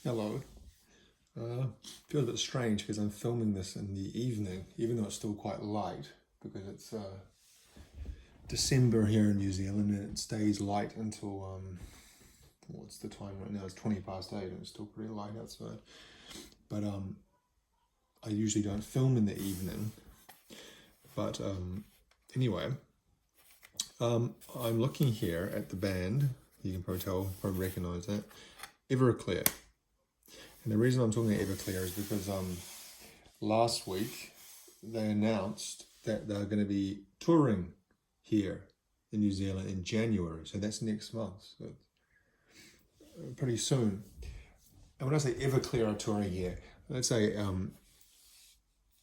Hello. Feels a bit strange because I'm filming this in the evening, even though it's still quite light, because it's December here in New Zealand and it stays light until what's the time right now? It's 20 past 8 and it's still pretty light outside. But I usually don't film in the evening. But anyway, I'm looking here at the band. You can probably recognize that, Everclear. And the reason I'm talking about Everclear is because last week they announced that they're going to be touring here in New Zealand in January. So that's next month. So pretty soon. And when I say Everclear are touring here, let's say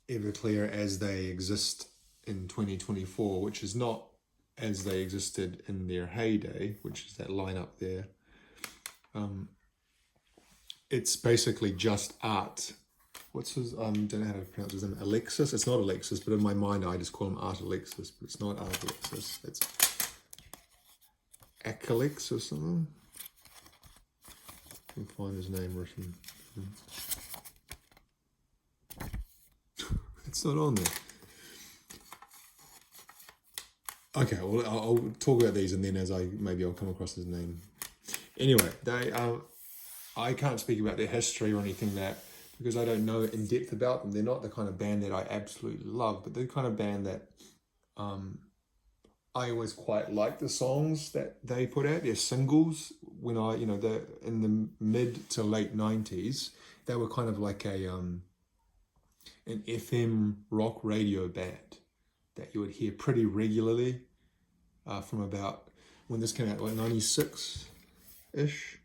Everclear as they exist in 2024, which is not as they existed in their heyday, which is that lineup there. It's basically just Art. What's his, don't know how to pronounce his name, Alexis? It's not Alexis, but in my mind I just call him Art Alexis, but it's not Art Alexis. It's Alex or something. I can find his name written. It's not on there. Okay, well, I'll talk about these and then maybe I'll come across his name. Anyway, I can't speak about their history or anything because I don't know in depth about them. They're not the kind of band that I absolutely love, but they're the kind of band that I always quite like the songs that they put out, their singles. When they're in the mid to late 90s, they were kind of like an FM rock radio band that you would hear pretty regularly from about when this came out, like 96-ish.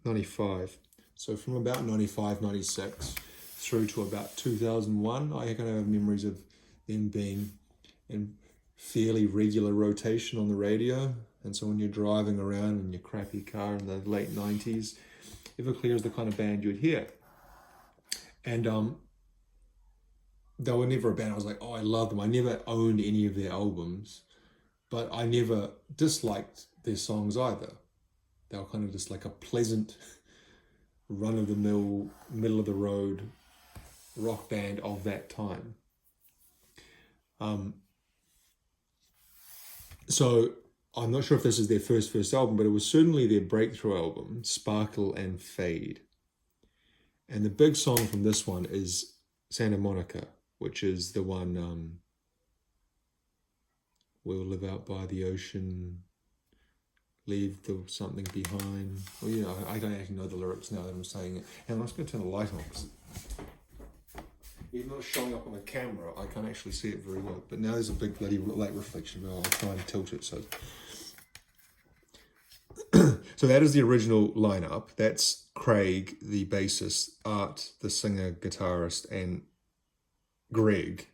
95. So from about 95, 96 through to about 2001, I kind of have memories of them being in fairly regular rotation on the radio. And so when you're driving around in your crappy car in the late 90s, Everclear is the kind of band you'd hear. And they were never a band I was like, oh, I love them. I never owned any of their albums, but I never disliked their songs either. They were kind of just like a pleasant, run-of-the-mill, middle-of-the-road rock band of that time. So I'm not sure if this is their first album, but it was certainly their breakthrough album, Sparkle and Fade. And the big song from this one is Santa Monica, which is the one, We'll Live Out by the Ocean, leave the something behind. Well, I don't actually know the lyrics now that I'm saying it. And I'm just going to turn the light on because even though it's showing up on the camera, I can't actually see it very well. But now there's a big bloody light reflection. But I'll try and tilt it so. So that is the original lineup. That's Craig, the bassist, Art, the singer, guitarist, and Greg,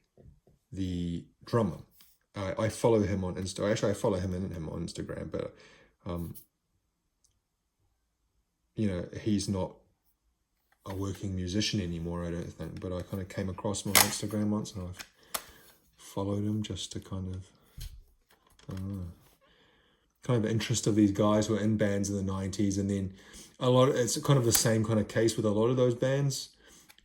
the drummer. I follow him on Insta. Actually, I follow him and him on Instagram, but he's not a working musician anymore, I don't think, but I kind of came across him on Instagram once and I've followed him just to kind of interest of these guys who were in bands in the 90s. And then it's kind of the same kind of case with a lot of those bands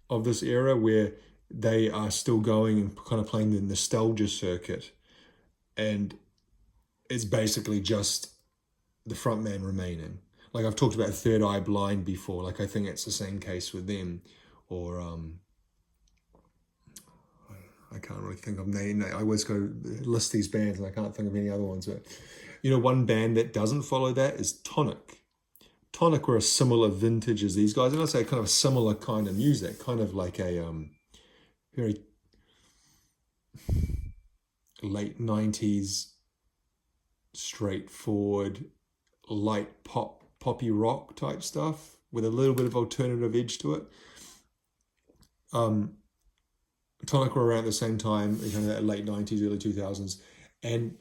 of this era where they are still going and kind of playing the nostalgia circuit. And it's basically just the front man remaining. Like I've talked about Third Eye Blind before. Like I think it's the same case with them. Or I can't really think of name. I always go list these bands and I can't think of any other ones. But one band that doesn't follow that is Tonic. Tonic were a similar vintage as these guys. And I'd say kind of a similar kind of music, kind of like a very late 90s, straightforward, light poppy rock type stuff with a little bit of alternative edge to it. Tonic were around the same time, that late 90s, early 2000s, and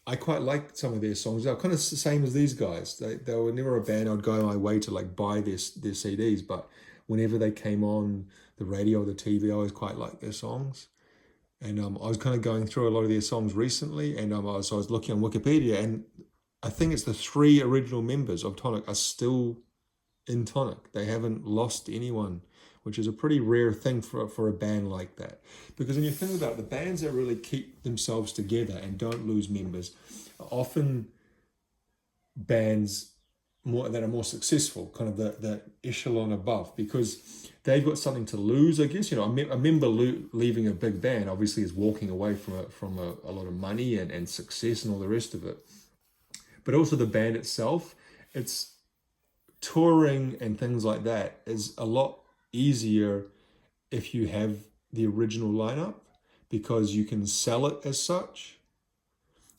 I quite liked some of their songs. They were kind of the same as these guys. They were never a band I'd go my way to buy their CDs, but whenever they came on the radio or the TV, I always quite liked their songs. And I was kind of going through a lot of their songs recently, and I was looking on Wikipedia, and I think it's the 3 original members of Tonic are still in Tonic. They haven't lost anyone, which is a pretty rare thing for a band like that. Because when you think about it, the bands that really keep themselves together and don't lose members are often bands that are more successful, kind of the echelon above, because they've got something to lose, I guess. A member leaving a big band obviously is walking away from a lot of money and success and all the rest of it. But also the band itself, it's touring and things like that is a lot easier if you have the original lineup, because you can sell it as such.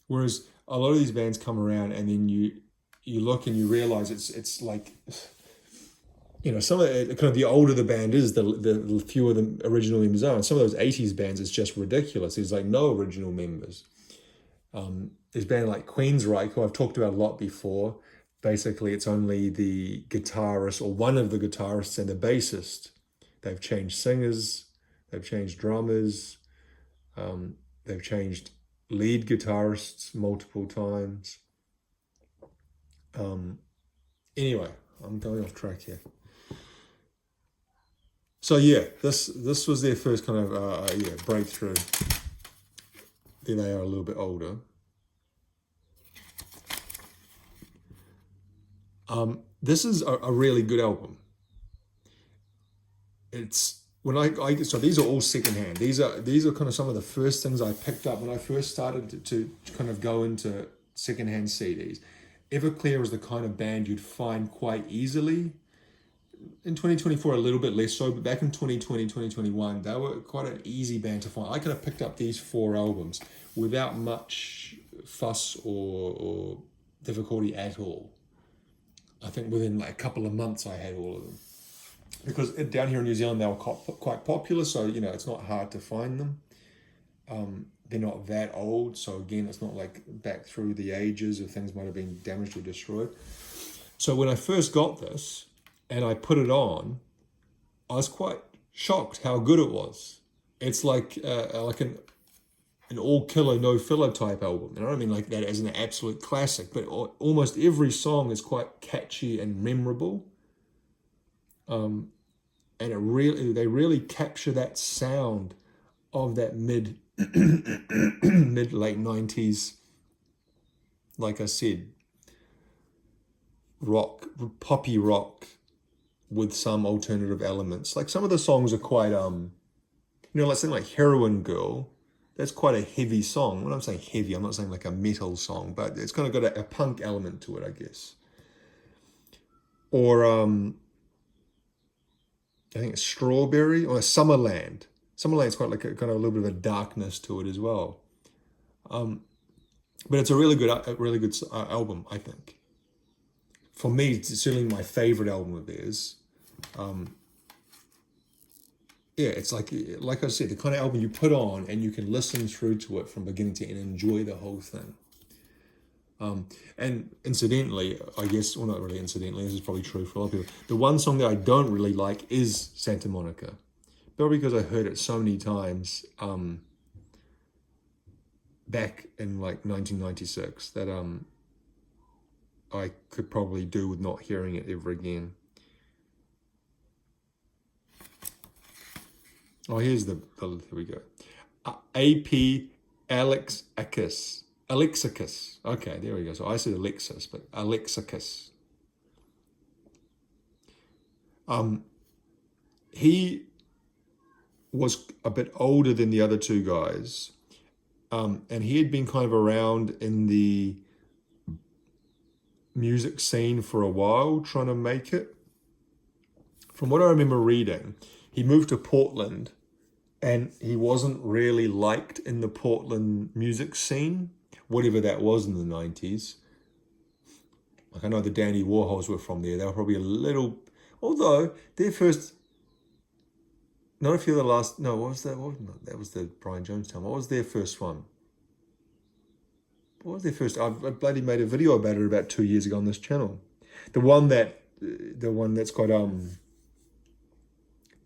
Whereas a lot of these bands come around and then you look and you realize it's like, some of it, kind of the older the band is, the fewer the original members are. And some of those 80s bands, it's just ridiculous. There's like no original members. There's a band like Queensryche, who I've talked about a lot before. Basically, it's only the guitarist or one of the guitarists and the bassist. They've changed singers, they've changed drummers, they've changed lead guitarists multiple times. Anyway, I'm going off track here. So yeah, this was their first kind of breakthrough. Then they are a little bit older. This is a really good album. It's so these are all secondhand. These are kind of some of the first things I picked up when I first started to kind of go into secondhand CDs. Everclear was the kind of band you'd find quite easily. In 2024, a little bit less so, but back in 2020, 2021, they were quite an easy band to find. I could have picked up these 4 albums without much fuss or difficulty at all. I think within like a couple of months I had all of them. Because down here in New Zealand they were quite popular, so it's not hard to find them. They're not that old, so again it's not like back through the ages or things might have been damaged or destroyed. So when I first got this and I put it on, I was quite shocked how good it was. It's like an all killer no filler type album, and I don't mean like that as an absolute classic, but almost every song is quite catchy and memorable. And they really capture that sound of that mid late 90s, like I said, rock, poppy rock with some alternative elements. Like some of the songs are quite like something like Heroin Girl. That's quite a heavy song. When I'm saying heavy, I'm not saying like a metal song, but it's kind of got a punk element to it, I guess. Or I think it's Strawberry or Summerland. Summerland's quite like a kind of a little bit of a darkness to it as well. But it's a really good album, I think. For me, it's certainly my favorite album of theirs. It's like I said, the kind of album you put on and you can listen through to it from beginning to end and enjoy the whole thing. And incidentally, I guess, well, not really incidentally, this is probably true for a lot of people, the one song that I don't really like is Santa Monica. Probably because I heard it so many times back in like 1996 that I could probably do with not hearing it ever again. Oh, here's here we go. AP Alexakis. Okay, there we go. So I said Alexis, but Alexakis. He was a bit older than the other two guys, and he had been kind of around in the music scene for a while, trying to make it. From what I remember reading, he moved to Portland, and he wasn't really liked in the Portland music scene, whatever that was in the 90s. Like I know the Dandy Warhols were from there. They were probably a little, although their first, not a few of the last, no, what was that? That was the Brian Jones time. What was their first one? What was their first? I bloody made a video about it about 2 years ago on this channel. The one that's got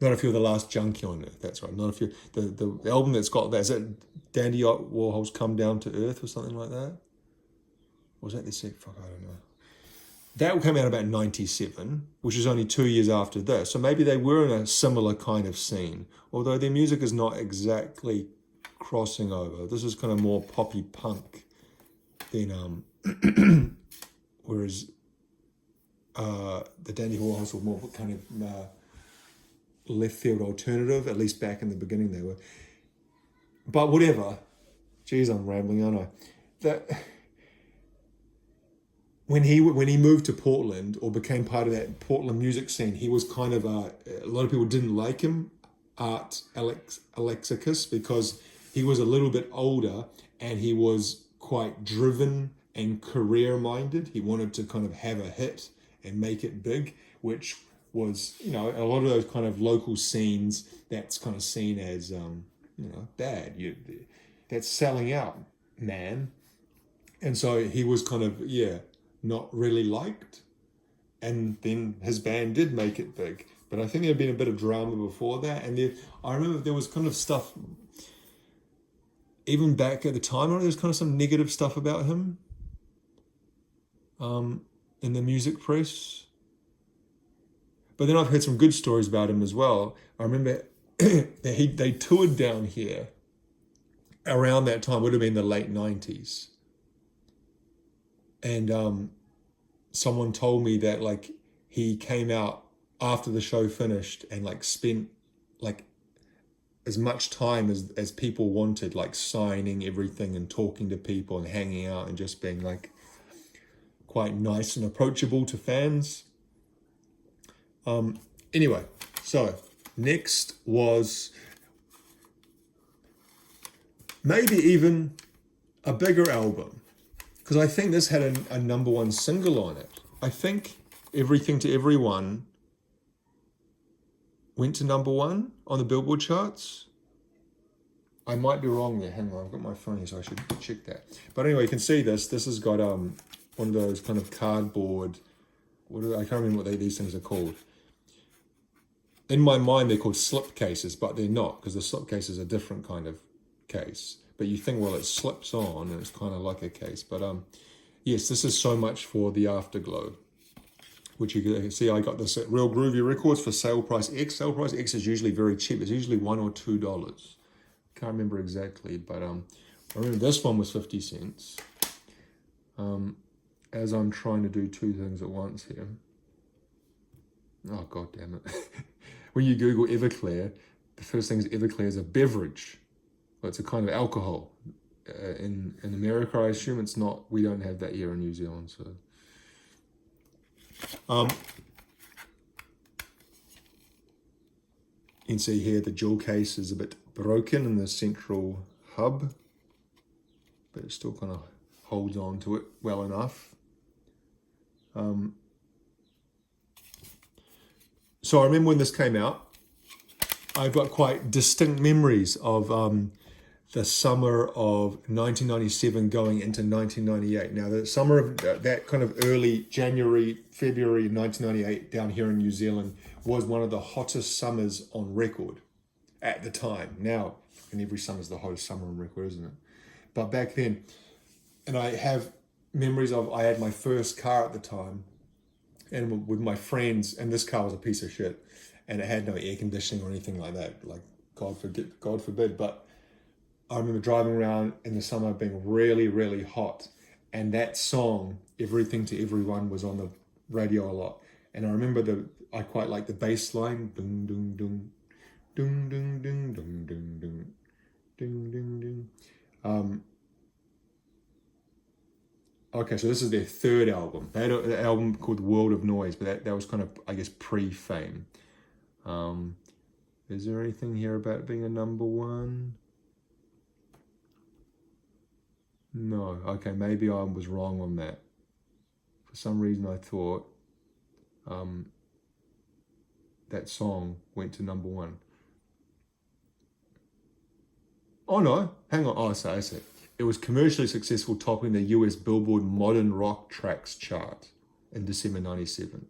not a few of the last junkie on it. That's right. Not a few. The album that's got that, is it Dandy Warhol's Come Down to Earth or something like that? Or was that the second? Fuck, I don't know. that came out about 97, which is only 2 years after this. So maybe they were in a similar kind of scene, although their music is not exactly crossing over. This is kind of more poppy punk than, whereas the Dandy Warhols were more kind of left field alternative, at least back in the beginning they were. But whatever. Geez, I'm rambling, aren't I? That when he moved to Portland or became part of that Portland music scene, he was kind of a lot of people didn't like him, Art Alexakis, because he was a little bit older and he was quite driven and career minded. He wanted to kind of have a hit and make it big, which was, you know, a lot of those kind of local scenes that's kind of seen as, bad. That's selling out, man. And so he was kind of, not really liked. And then his band did make it big. But I think there had been a bit of drama before that. And I remember there was kind of stuff, even back at the time, there was kind of some negative stuff about him in the music press. But then I've heard some good stories about him as well. I remember that they toured down here around that time, would have been the late 90s. And someone told me that like he came out after the show finished and like spent like as much time as people wanted, like signing everything and talking to people and hanging out and just being like quite nice and approachable to fans. Anyway, so next was maybe even a bigger album, because I think this had a number one single on it. I think Everything to Everyone went to number one on the Billboard charts. I might be wrong there. Hang on, I've got my phone here, so I should check that. But anyway, you can see this. This has got one of those kind of cardboard, I can't remember what these things are called. In my mind, they're called slip cases, but they're not, because the slip case is a different kind of case. But you think, well, it slips on and it's kind of like a case. But yes, this is so much for the Afterglow, which you can see I got this at Real Groovy Records for sale price X. Sale price X is usually very cheap. It's usually $1 or $2. Can't remember exactly, but I remember this one was 50 cents. As I'm trying to do two things at once here. Oh, God damn it. When you Google Everclear, the first thing is Everclear is a beverage. Well, it's a kind of alcohol. In America, I assume it's not. We don't have that here in New Zealand. So, you can see here the jewel case is a bit broken in the central hub, but it still kind of holds on to it well enough. So I remember when this came out, I've got quite distinct memories of the summer of 1997 going into 1998. Now, the summer of that kind of early January, February 1998 down here in New Zealand was one of the hottest summers on record at the time. Now, and every summer's the hottest summer on record, isn't it? But back then, and I have memories of, I had my first car at the time, and with my friends, and this car was a piece of shit, and it had no air conditioning or anything like that, like God forbid, but I remember driving around in the summer being really, really hot, and that song, Everything to Everyone, was on the radio a lot, and I remember I quite liked the bass line, dung, dung, dung, dung, dung, dung, dung, dung, dung, dung, dung, dung. Okay, so this is their third album. They had an album called World of Noise, but that was kind of, I guess, pre-fame. Is there anything here about it being a number one? No. Okay, maybe I was wrong on that. For some reason I thought that song went to number one. Oh no, hang on. Oh, I see. It was commercially successful, topping the US Billboard Modern Rock Tracks chart in December 97.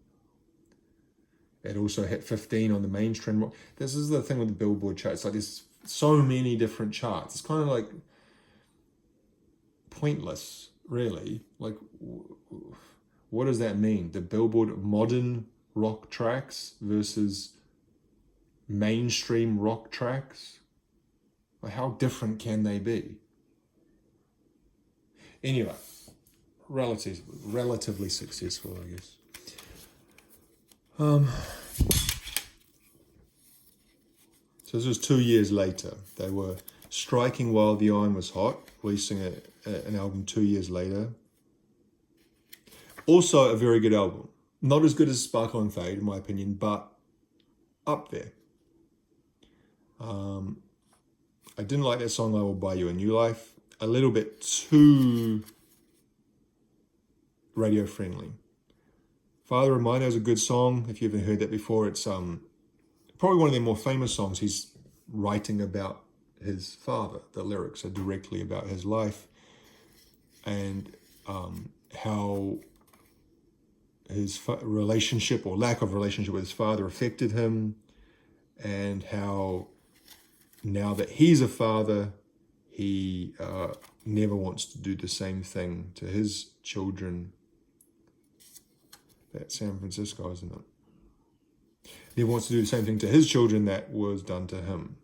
It also hit 15 on the mainstream rock. This is the thing with the Billboard charts. Like, there's so many different charts. It's kind of like pointless, really. Like, what does that mean? The Billboard modern rock tracks versus mainstream rock tracks? How different can they be? Anyway, relatively successful, I guess. So this was 2 years later. They were striking while the iron was hot, releasing an album 2 years later. Also a very good album. Not as good as Sparkle and Fade, in my opinion, but up there. I didn't like that song, I Will Buy You a New Life. A little bit too radio friendly. Father of Mine is a good song. If you haven't heard that before, it's probably one of their more famous songs. He's writing about his father. The lyrics are directly about his life and how his relationship or lack of relationship with his father affected him, and how now that he's a father, he never wants to do the same thing to his children. That's San Francisco, isn't it? He wants to do the same thing to his children that was done to him.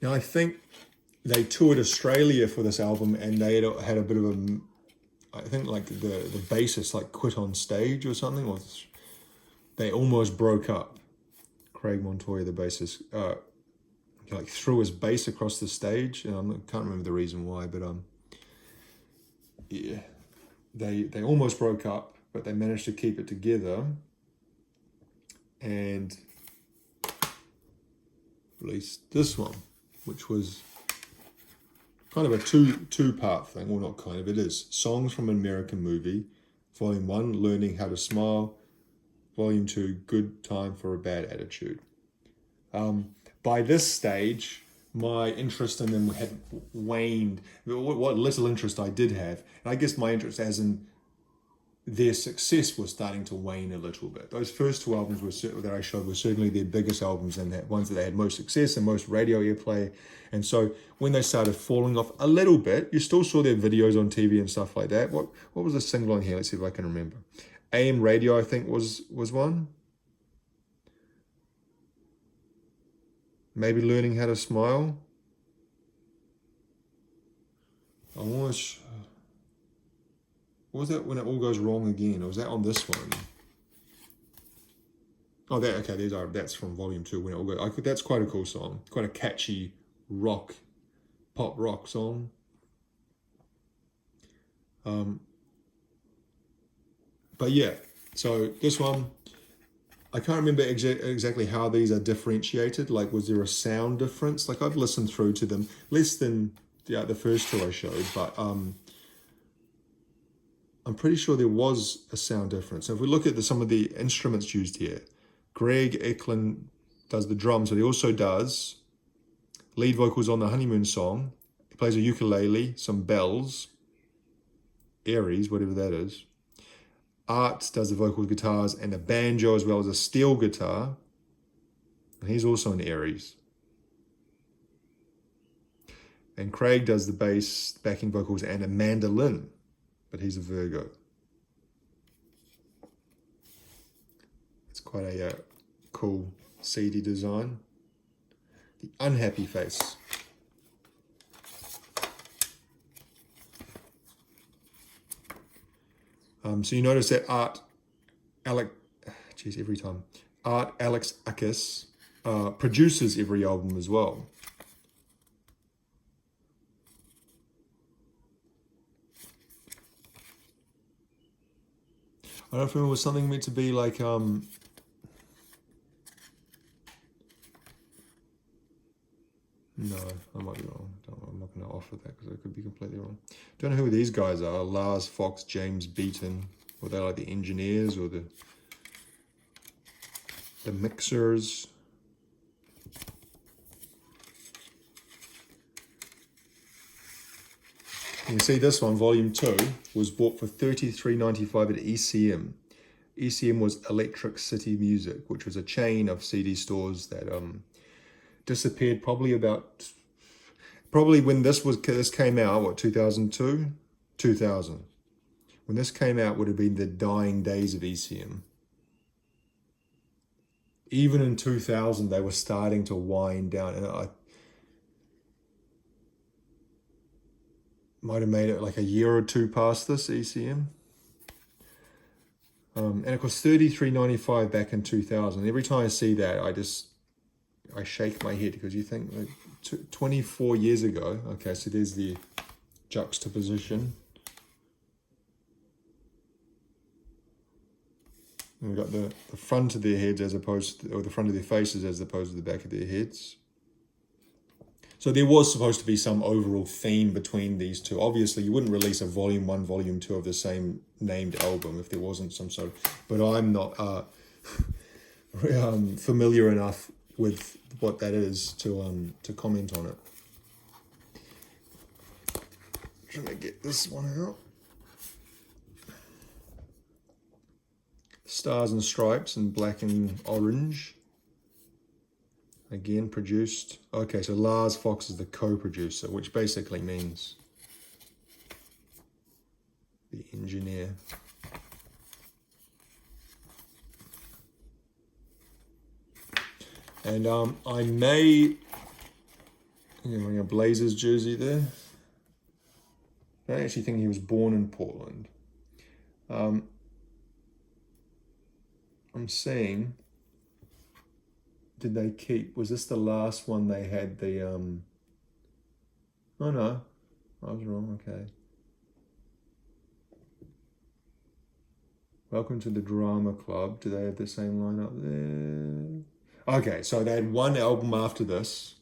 Now, I think they toured Australia for this album, and they had a bit of a, I think like the bassist like quit on stage or something, or they almost broke up. Craig Montoya, the bassist, like threw his bass across the stage, and I can't remember the reason why, but yeah, they almost broke up, but they managed to keep it together and released this one, which was kind of a two-part thing. Well, not kind of, it is. Songs from an American Movie. Volume 1, Learning How to Smile. Volume 2, Good Time for a Bad Attitude. By this stage, my interest in them had waned. What little interest I did have, and I guess my interest as in their success was starting to wane a little bit. Those first two albums that I showed were certainly their biggest albums and the ones that they had most success and most radio airplay. And so when they started falling off a little bit, you still saw their videos on TV and stuff like that. What was the single on here? Let's see if I can remember. AM Radio, I think, was one. Maybe Learning How to Smile. I almost... What was that, When It All Goes Wrong Again? Or was that on this one? Oh, that's from Volume 2, When It All Goes... That's quite a cool song. Quite a catchy pop rock song. But yeah, so this one, I can't remember exactly how these are differentiated. Like, was there a sound difference? Like, I've listened through to them, less than the first two I showed, but I'm pretty sure there was a sound difference. So if we look at some of the instruments used here, Greg Eklund does the drums, but he also does lead vocals on the Honeymoon song. He plays a ukulele, some bells, Aries, whatever that is. Art does the vocals, guitars, and a banjo, as well as a steel guitar. And he's also an Aries. And Craig does the bass, backing vocals, and a mandolin, but he's a Virgo. It's quite a cool CD design. The Unhappy Face. So you notice that Art Alex Akis produces every album as well. I don't know if it was something meant to be like no, I might be wrong. I'm not going to offer that because I could be completely wrong. Don't know who these guys are. Lars Fox, James Beaton. Or they're like the engineers or the mixers. You can see this one, Volume 2, was bought for $33.95 at ECM. ECM was Electric City Music, which was a chain of CD stores that disappeared probably about probably when this came out, what, 2002? 2000. When this came out would have been the dying days of ECM. Even in 2000, they were starting to wind down. And I might have made it like a year or two past this ECM. And it cost $33.95 back in 2000. Every time I see that, I shake my head, because you think like 24 years ago. Okay, so there's the juxtaposition. And we've got the front of their heads as opposed to, or the front of their faces as opposed to the back of their heads. So there was supposed to be some overall theme between these two. Obviously, you wouldn't release a volume 1, volume 2 of the same named album if there wasn't some sort of... But I'm not familiar enough with what that is to comment on it. Trying to get this one out. Stars and Stripes in black and orange. Again, produced. Okay, so Lars Fox is the co-producer, which basically means the engineer. And I may, wearing a Blazers jersey there. I actually think he was born in Portland. I'm saying, did they keep, was this the last one they had the, oh no, I was wrong, okay. Welcome to the Drama Club. Do they have the same lineup there? Okay, so they had one album after this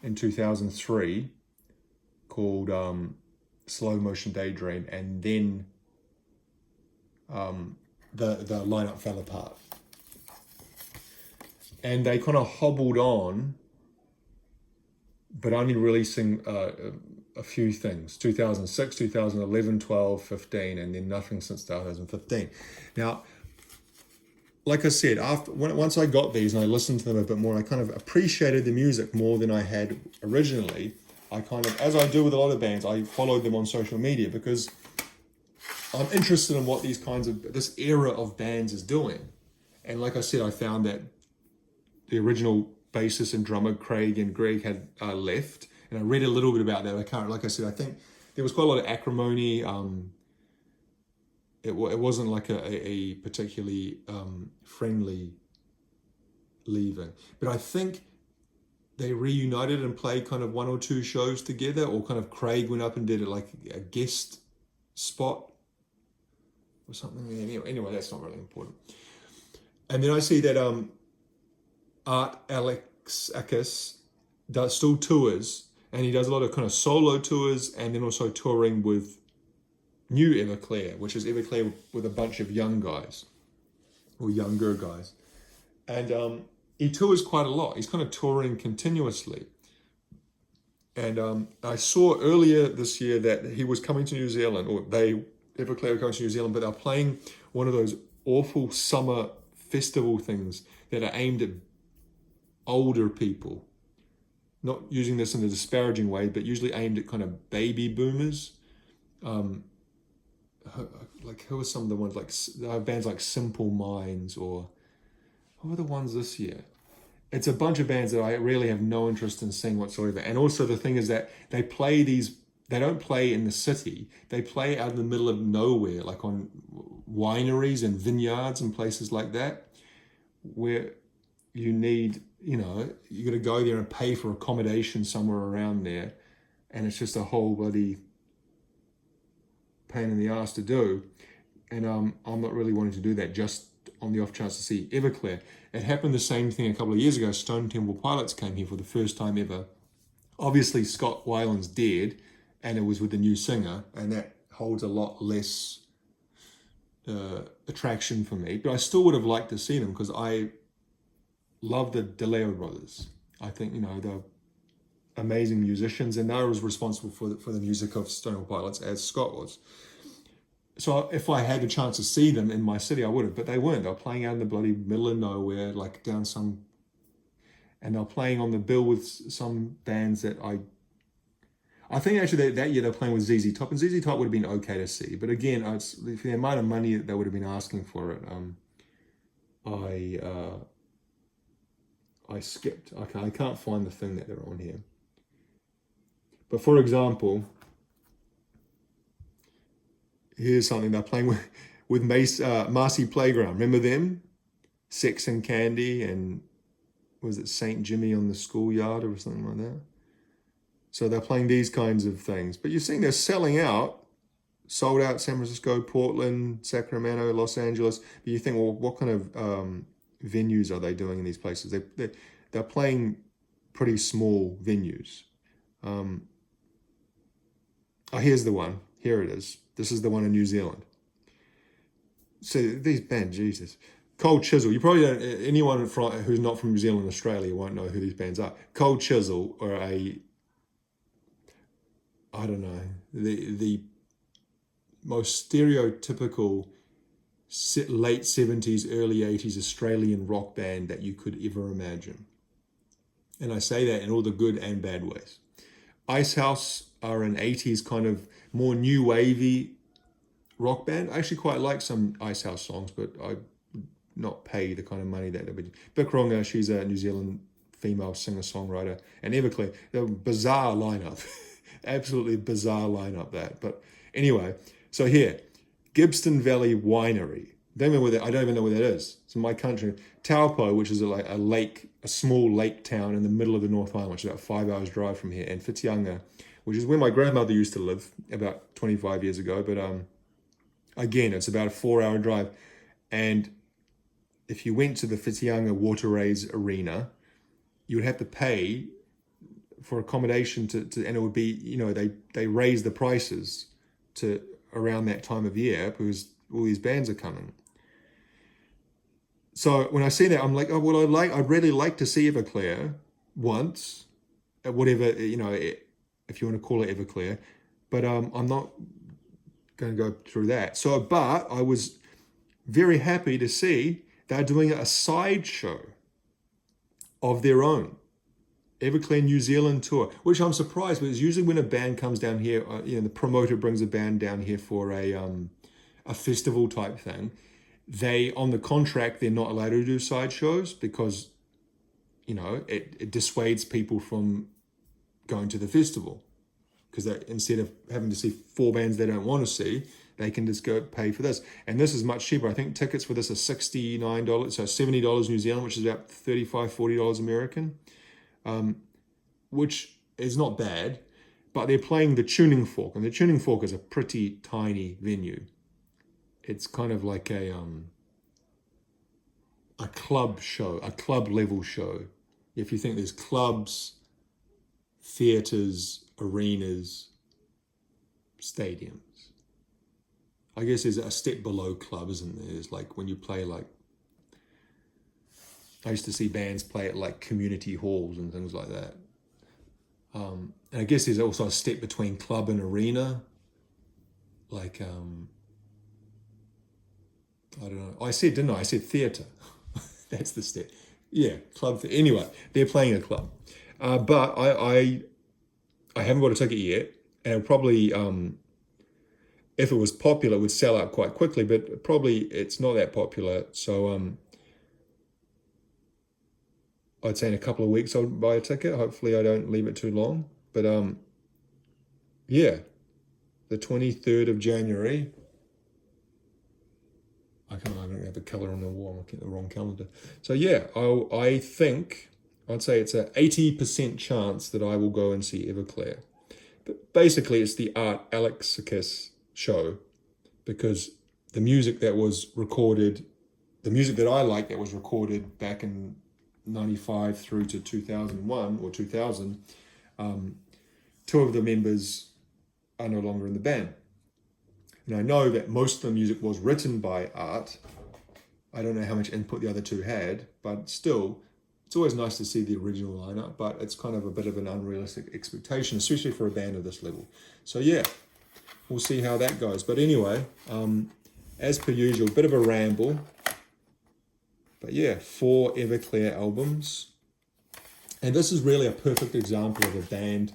in 2003 called Slow Motion Daydream, and then the lineup fell apart. And they kind of hobbled on, but only releasing a few things. 2006, 2011, 12, 15, and then nothing since 2015. Now, like I said, once I got these and I listened to them a bit more, I kind of appreciated the music more than I had originally. I kind of, as I do with a lot of bands, I followed them on social media because I'm interested in what this era of bands is doing. And like I said, I found that the original bassist and drummer, Craig and Greg, had left. And I read a little bit about that. Like I said, I think there was quite a lot of acrimony. It wasn't like a particularly friendly leaving. But I think they reunited and played kind of 1 or 2 shows together, or kind of Craig went up and did like a guest spot or something. Anyway, that's not really important. And then I see that Art Alexakis still tours, and he does a lot of kind of solo tours, and then also touring with new Everclear, which is Everclear with a bunch of young guys, or younger guys. And he tours quite a lot. He's kind of touring continuously. And I saw earlier this year that he was coming to New Zealand, or Everclear were coming to New Zealand, but they're playing one of those awful summer festival things that are aimed at older people. Not using this in a disparaging way, but usually aimed at kind of baby boomers. Like, who are some of the ones, like bands like Simple Minds, or what were the ones this year? It's a bunch of bands that I really have no interest in seeing whatsoever. And also the thing is that they don't play in the city. They play out in the middle of nowhere, like on wineries and vineyards and places like that, where you need, you got to go there and pay for accommodation somewhere around there. And it's just a whole bloody pain in the ass to do. And I'm not really wanting to do that just on the off chance to see Everclear. It happened the same thing a couple of years ago. Stone Temple Pilots came here for the first time ever. Obviously, Scott Weiland's dead, and it was with the new singer, and that holds a lot less attraction for me. But I still would have liked to see them because I love the DeLeo brothers. I think, they're amazing musicians, and they was responsible for the music of Stone Temple Pilots, as Scott was. So if I had the chance to see them in my city, I would have, but they weren't. They were playing out in the bloody middle of nowhere, like down some, and they were playing on the bill with some bands that I I think actually that year they're playing with ZZ Top, and ZZ Top would have been okay to see. But again, for the amount of money that they would have been asking for it, I skipped. I can't find the thing that they're on here. But for example, here's something they're playing with Marcy Playground. Remember them? Sex and Candy, and was it St. Jimmy on the Schoolyard or something like that? So they're playing these kinds of things. But you're seeing they're selling out, sold out San Francisco, Portland, Sacramento, Los Angeles. But you think, well, what kind of venues are they doing in these places? They're playing pretty small venues. Oh, here's the one. Here it is. This is the one in New Zealand. So these bands, Jesus. Cold Chisel. You probably don't, anyone who's not from New Zealand and Australia won't know who these bands are. Cold Chisel are I don't know, the most stereotypical late 70s, early 80s Australian rock band that you could ever imagine. And I say that in all the good and bad ways. Icehouse are an 80s kind of more new wavy rock band. I actually quite like some Icehouse songs, but I would not pay the kind of money that they would. Bikronga, she's a New Zealand female singer-songwriter. And Everclear, they're a bizarre lineup. Absolutely bizarre lineup that. But anyway, so here, Gibson Valley Winery. I don't even know where that is. It's in my country. Taupo, which is like a small lake town in the middle of the North Island, which is about 5 hours drive from here, and Whitianga, which is where my grandmother used to live about 25 years ago. But again, it's about a 4-hour drive. And if you went to the Whitianga Water Rays Arena, you would have to pay for accommodation to and it would be, they raise the prices to around that time of year because all these bands are coming. So when I see that, I'm like, oh, well, I'd really like to see Everclear once, whatever, if you want to call it Everclear, but I'm not going to go through that. So, but I was very happy to see they're doing a sideshow of their own. Everclear New Zealand tour, which I'm surprised because usually when a band comes down here, the promoter brings a band down here for a festival type thing. They, on the contract, they're not allowed to do side shows because, it dissuades people from going to the festival. Because instead of having to see 4 bands they don't want to see, they can just go pay for this. And this is much cheaper. I think tickets for this are $69, so $70 New Zealand, which is about $35, $40 American. Which is not bad, but they're playing the Tuning Fork, and the Tuning Fork is a pretty tiny venue. It's kind of like a club show, a club level show. If you think there's clubs, theaters, arenas, stadiums. I guess there's a step below club, isn't there? It's like when you play I used to see bands play at like community halls and things like that. And I guess there's also a step between club and arena. Like, I don't know. I said, didn't I? I said theatre. That's the step. Yeah, club. Anyway, they're playing a club. But I haven't got a ticket yet. And it'll probably, if it was popular, it would sell out quite quickly. But probably it's not that popular. So, I'd say in a couple of weeks I'll buy a ticket. Hopefully I don't leave it too long. But yeah, the 23rd of January. I don't have the colour on the wall. I'm looking at the wrong calendar. So yeah, I think I'd say it's an 80% chance that I will go and see Everclear. But basically, it's the Art Alexakis show because the music that was recorded, the music that I like that was recorded back in 95 through to 2001 or 2000, 2 of the members are no longer in the band. And I know that most of the music was written by Art. I don't know how much input the other 2 had, but still, it's always nice to see the original lineup, but it's kind of a bit of an unrealistic expectation, especially for a band of this level. So yeah, we'll see how that goes. But anyway, as per usual, a bit of a ramble. But yeah, 4 Everclear albums. And this is really a perfect example of a band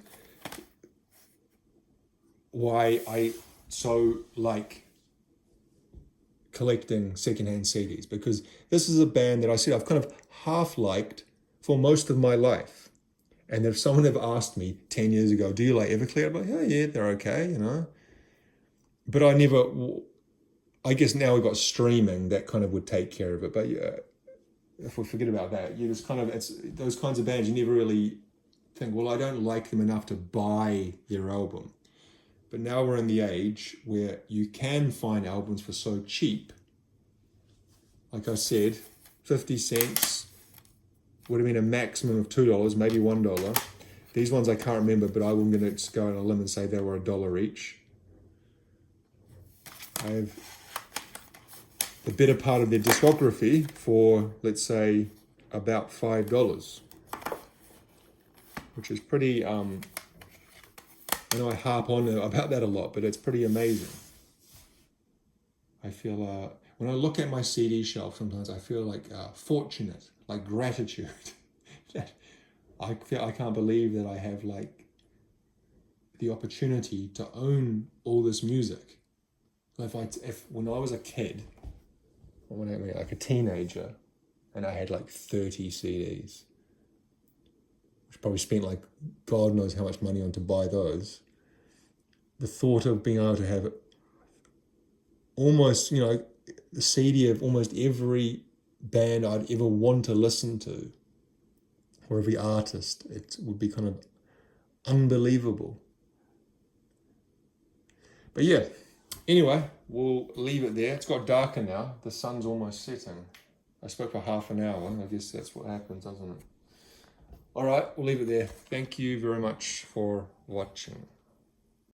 why I so like collecting secondhand CDs, because this is a band that I said I've kind of half liked for most of my life. And if someone had asked me 10 years ago, do you like Everclear? I'm like, oh yeah, they're okay, you know. But I never, I guess now we've got streaming that kind of would take care of it. But yeah, if we forget about that, you just kind of, it's those kinds of bands, you never really think, well, I don't like them enough to buy their album. But now we're in the age where you can find albums for so cheap. Like I said, 50 cents would have been a maximum of $2, maybe $1. These ones I can't remember, but I'm going to go on a limb and say they were $1 each. I have the better part of their discography for, let's say, about $5, which is pretty, I know I harp on about that a lot, but it's pretty amazing. I feel, when I look at my CD shelf, sometimes I feel like fortunate, like gratitude. That I can't believe that I have like the opportunity to own all this music. If when I was a kid, when I was like a teenager, and I had like 30 CDs, which probably spent like God knows how much money on to buy those. The thought of being able to have almost, you know, the CD of almost every band I'd ever want to listen to, or every artist, it would be kind of unbelievable. But yeah, anyway, we'll leave it there. It's got darker now. The sun's almost setting. I spoke for half an hour. I guess that's what happens, doesn't it? All right, we'll leave it there. Thank you very much for watching.